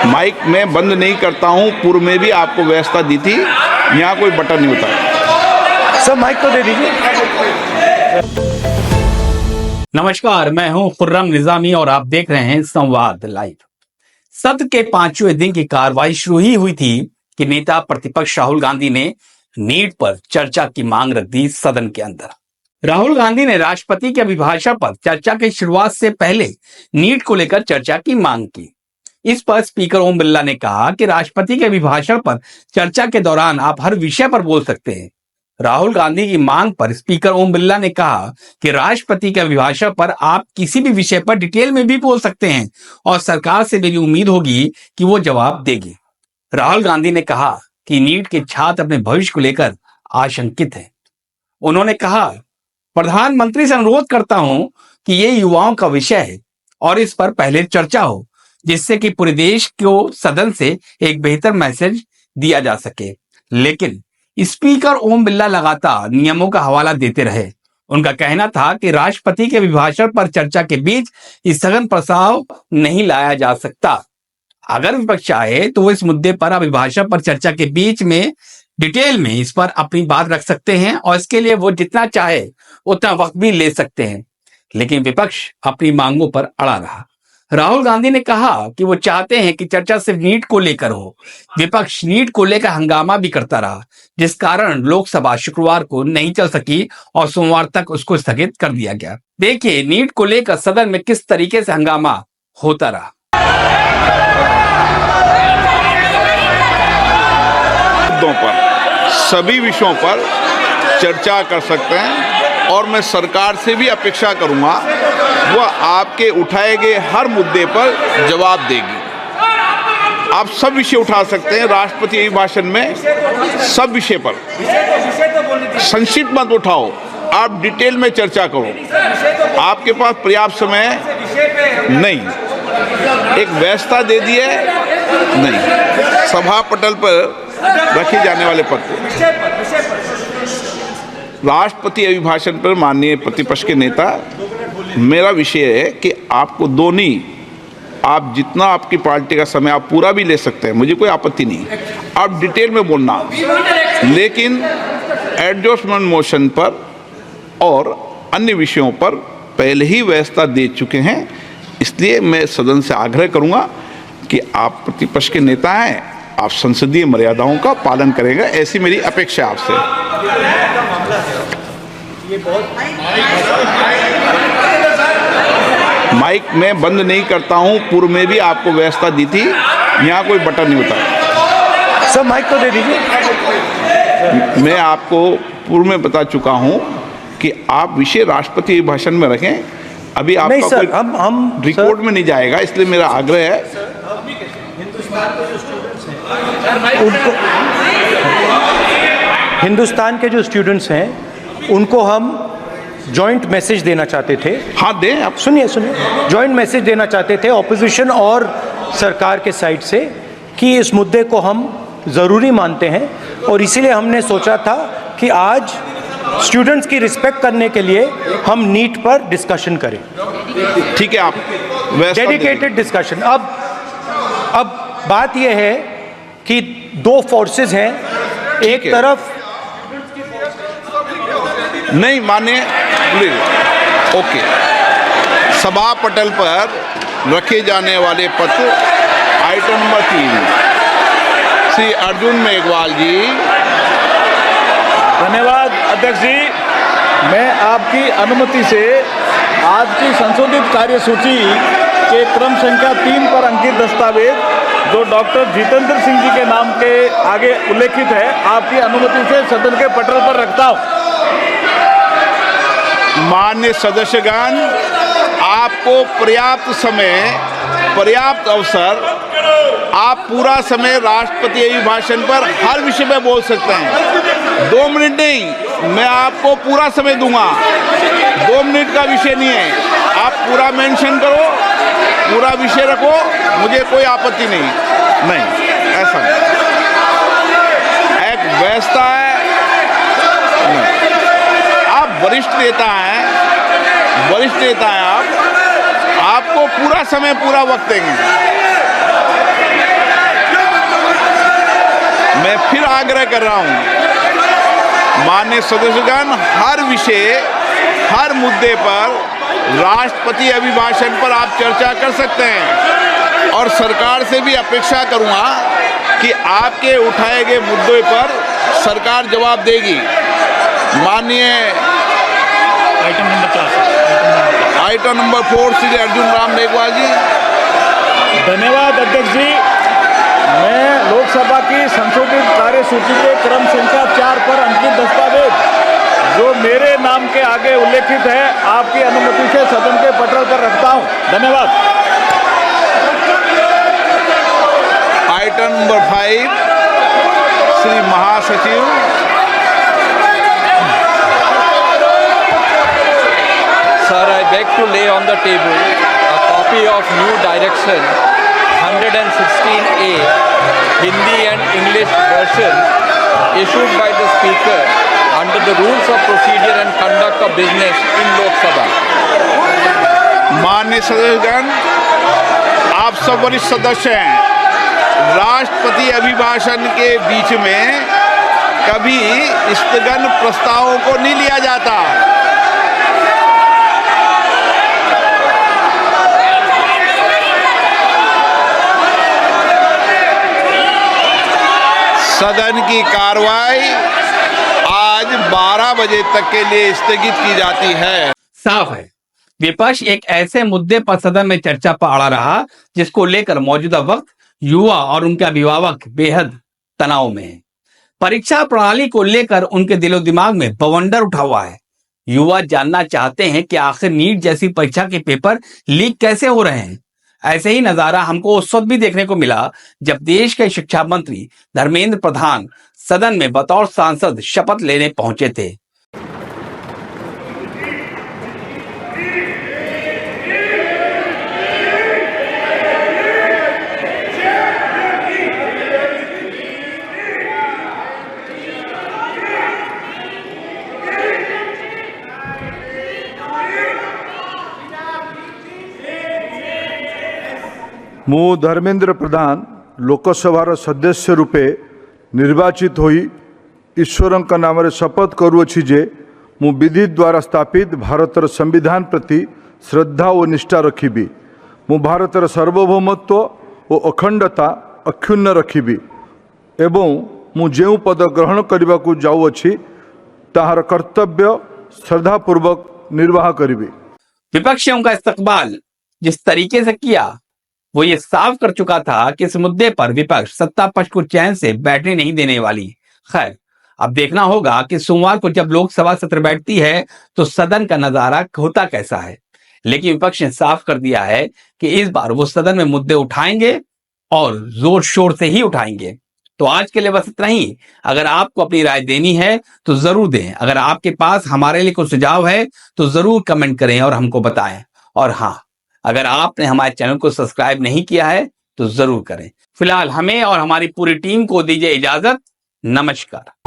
Mic में बंद नहीं करता हूं। पूर्व में भी आपको व्यवस्था दी थी, यहाँ कोई बटन नहीं होता। सब माइक को दे दीजिए। नमस्कार, मैं हूं खुर्रम निजामी और आप देख रहे हैं संवाद लाइव। सत्र के 5वें दिन की कार्रवाई शुरू ही हुई थी कि नेता प्रतिपक्ष राहुल गांधी ने नीट पर चर्चा की मांग रख दी सदन के अंदर। राहुल गांधी ने राष्ट्रपति के अभिभाषण पर चर्चा की शुरुआत से पहले नीट को लेकर चर्चा की मांग की। इस पर स्पीकर ओम बिरला ने कहा कि राष्ट्रपति के अभिभाषण पर चर्चा के दौरान आप हर विषय पर बोल सकते हैं। राहुल गांधी की मांग पर स्पीकर ओम बिरला ने कहा कि राष्ट्रपति के अभिभाषण पर आप किसी भी विषय पर डिटेल में भी बोल सकते हैं और सरकार से मेरी उम्मीद होगी कि वो जवाब देगी। राहुल गांधी ने कहा कि नीट के छात्र अपने भविष्य को लेकर आशंकित हैं। उन्होंने कहा, प्रधानमंत्री से अनुरोध करता हूं कि ये युवाओं का विषय है और इस पर पहले चर्चा हो, जिससे कि पूरे देश को सदन से एक बेहतर मैसेज दिया जा सके। लेकिन स्पीकर ओम बिरला लगातार नियमों का हवाला देते रहे। उनका कहना था कि राष्ट्रपति के अभिभाषण पर चर्चा के बीच स्थगन प्रस्ताव नहीं लाया जा सकता। अगर विपक्ष चाहे तो वो इस मुद्दे पर अभिभाषण पर चर्चा के बीच में डिटेल में इस पर अपनी बात रख सकते हैं और इसके लिए वो जितना चाहे उतना वक्त भी ले सकते हैं। लेकिन विपक्ष अपनी मांगों पर अड़ा रहा। राहुल गांधी ने कहा कि वो चाहते हैं कि चर्चा सिर्फ नीट को लेकर हो। विपक्ष नीट को लेकर हंगामा भी करता रहा, जिस कारण लोकसभा शुक्रवार को नहीं चल सकी और सोमवार तक उसको स्थगित कर दिया गया। देखिए नीट को लेकर सदन में किस तरीके से हंगामा होता रहा। मुद्दों पर, सभी विषयों पर चर्चा कर सकते हैं और मैं सरकार से भी अपेक्षा करूंगा वह आपके उठाए गए हर मुद्दे पर जवाब देगी। आप सब विषय उठा सकते हैं राष्ट्रपति अभिभाषण में, सब विषय पर संक्षिप्त मत उठाओ, आप डिटेल में चर्चा करो। आपके पास पर्याप्त समय नहीं, एक व्यवस्था दे दी है नहीं, सभा पटल पर रखे जाने वाले पत्र। राष्ट्रपति अभिभाषण पर माननीय प्रतिपक्ष के नेता, मेरा विषय है कि आपको दोनों, आप जितना आपकी पार्टी का समय आप पूरा भी ले सकते हैं, मुझे कोई आपत्ति नहीं, आप डिटेल में बोलना। लेकिन एडजस्टमेंट मोशन पर और अन्य विषयों पर पहले ही व्यवस्था दे चुके हैं। इसलिए मैं सदन से आग्रह करूंगा कि आप प्रतिपक्ष के नेता हैं, आप संसदीय मर्यादाओं का पालन करेंगे, ऐसी मेरी अपेक्षा आपसे। माइक में बंद नहीं करता हूं। पूर्व में भी आपको व्यवस्था दी थी, यहाँ कोई बटन नहीं होता। सब माइक को दे दीजिए। मैं आपको पूर्व में बता चुका हूं कि आप विषय राष्ट्रपति भाषण में रखें। अभी आपका नहीं सर, कोई हम रिकॉर्ड में नहीं जाएगा, इसलिए मेरा आग्रह है हिंदुस्तान के जो स्टूडेंट्स हैं उनको हम जॉइंट मैसेज देना चाहते थे। हाँ दें आप। सुनिए, जॉइंट मैसेज देना चाहते थे ऑपोजिशन और सरकार के साइड से कि इस मुद्दे को हम ज़रूरी मानते हैं और इसीलिए हमने सोचा था कि आज स्टूडेंट्स की रिस्पेक्ट करने के लिए हम नीट पर डिस्कशन करें। ठीक है, आप डेडिकेटेड डिस्कशन। अब बात यह है कि दो फोर्सेस हैं, एक तरफ नहीं माने, ओके, सभा पटल पर रखे जाने वाले पत्र आइटम नंबर 3, श्री अर्जुन मेघवाल जी। धन्यवाद अध्यक्ष जी। मैं आपकी अनुमति से आज की संशोधित कार्यसूची के क्रम संख्या 3 पर अंकित दस्तावेज जो डॉक्टर जितेंद्र सिंह जी के नाम के आगे उल्लेखित है, आपकी अनुमति से सदन के पटल पर रखता हूं। मान्य सदस्यगण, आपको पर्याप्त समय, पर्याप्त अवसर, आप पूरा समय राष्ट्रपति अभिभाषण पर हर विषय में बोल सकते हैं। 2 मिनट नहीं, मैं आपको पूरा समय दूंगा। 2 मिनट का विषय नहीं है, आप पूरा मेंशन करो, पूरा विषय रखो, मुझे कोई आपत्ति नहीं। ऐसा नहीं, एक व्यवस्था है। आप वरिष्ठ नेता हैं, आप पूरा समय पूरा वक्त देंगे। मैं फिर आग्रह कर रहा हूं, माननीय सदस्यगण, हर विषय, हर मुद्दे पर राष्ट्रपति अभिभाषण पर आप चर्चा कर सकते हैं और सरकार से भी अपेक्षा करूंगा कि आपके उठाए गए मुद्दों पर सरकार जवाब देगी। माननीय आइटम नंबर 4 श्री अर्जुन राम मेघवाल जी। धन्यवाद अध्यक्ष जी। मैं लोकसभा की संशोधित कार्यसूची के क्रम संख्या 4 पर अंकित दस्तावेज जो मेरे नाम के आगे उल्लेखित है, आपकी अनुमति से सदन के पटल पर रखता हूं। धन्यवाद। आइटम नंबर 5 श्री महासचिव। Sir, I beg to lay on the table a copy of new direction 116A, Hindi and English version issued by the Speaker under the rules of procedure and conduct of business in Lok Sabha. माननीय सदस्यगण, आप सब वरिष्ठ सदस्य हैं। राष्ट्रपति अभिभाषण के बीच में कभी स्थगन प्रस्तावों को नहीं लिया जाता। सदन की कार्रवाई आज 12 बजे तक के लिए स्थगित की जाती है। साफ है, विपक्ष एक ऐसे मुद्दे पर सदन में चर्चा पर अड़ा रहा जिसको लेकर मौजूदा वक्त युवा और उनके अभिभावक बेहद तनाव में हैं। परीक्षा प्रणाली को लेकर उनके दिलो दिमाग में बवंडर उठा हुआ है। युवा जानना चाहते हैं कि आखिर नीट जैसी परीक्षा के पेपर लीक कैसे हो रहे हैं। ऐसे ही नजारा हमको उस वक्त भी देखने को मिला जब देश के शिक्षा मंत्री धर्मेंद्र प्रधान सदन में बतौर सांसद शपथ लेने पहुंचे थे। मु धर्मेंद्र प्रधान लोकसभार सदस्य रूपे निर्वाचित होई ईश्वर नाम शपथ करुअछि जे मु विधि द्वारा स्थापित भारतर संविधान प्रति श्रद्धा और निष्ठा रखिबी। मु भारतर सार्वभौमत्व और अखंडता अक्षुण्ण रखिबी एवं मु जेउ पद ग्रहण करने को जाऊँगी ताहार कर्तव्य श्रद्धापूर्वक निर्वाह करिबी। विपक्षियों का इस्तकबाल जिस तरीके से किया वो ये साफ कर चुका था कि इस मुद्दे पर विपक्ष सत्ता पक्ष को चैन से बैठने नहीं देने वाली। खैर, अब देखना होगा कि सोमवार को जब लोकसभा सत्र बैठती है तो सदन का नजारा होता कैसा है। लेकिन विपक्ष ने साफ कर दिया है कि इस बार वो सदन में मुद्दे उठाएंगे और जोर शोर से ही उठाएंगे। तो आज के लिए बस इतना ही। अगर आपको अपनी राय देनी है तो जरूर दें। अगर आपके पास हमारे लिए कोई सुझाव है तो जरूर कमेंट करें और हमको बताएं। और हाँ, अगर आपने हमारे चैनल को सब्सक्राइब नहीं किया है तो जरूर करें। फिलहाल हमें और हमारी पूरी टीम को दीजिए इजाजत। नमस्कार।